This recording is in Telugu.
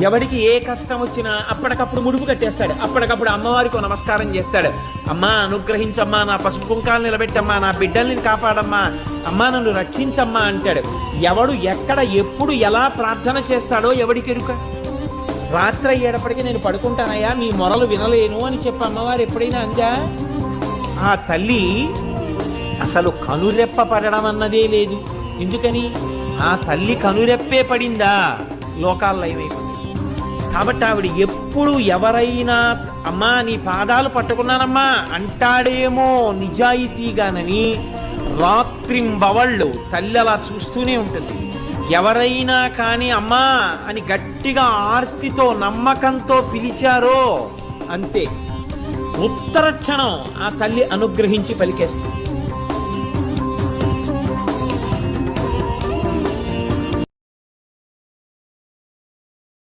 ఎవడికి ఏ కష్టం వచ్చినా అప్పటికప్పుడు ముడుపు కట్టేస్తాడు, అప్పటికప్పుడు అమ్మవారికి నమస్కారం చేస్తాడు. అమ్మా అనుగ్రహించమ్మా, నా పసుపు కుంకాలు నిలబెట్టమ్మా, నా బిడ్డల్ని కాపాడమ్మా, అమ్మా నన్ను రక్షించమ్మా అంటాడు. ఎవడు ఎక్కడ ఎప్పుడు ఎలా ప్రార్థన చేస్తాడో ఎవడికి ఎరుక. రాత్రి అయ్యేటప్పటికీ నేను పడుకుంటానయ్యా, మీ మొరలు వినలేను అని చెప్పి అమ్మవారు ఎప్పుడైనా అందా? ఆ తల్లి అసలు కనురెప్ప పడడం అన్నదే లేదు. ఎందుకని? ఆ తల్లి కనురెప్పే పడిందా లోకాల్లో ఏమైపోయింది. కాబట్టి ఆవిడ ఎప్పుడు ఎవరైనా అమ్మా నీ పాదాలు పట్టుకున్నానమ్మా అంటాడేమో నిజాయితీగానని రాత్రింబవళ్ళు తల్లి అలా చూస్తూనే ఉంటుంది. ఎవరైనా కానీ అమ్మా అని గట్టిగా ఆర్తితో నమ్మకంతో పిలిచారో అంతే, ఉత్తర క్షణం ఆ తల్లి అనుగ్రహించి పలికేస్తుంది.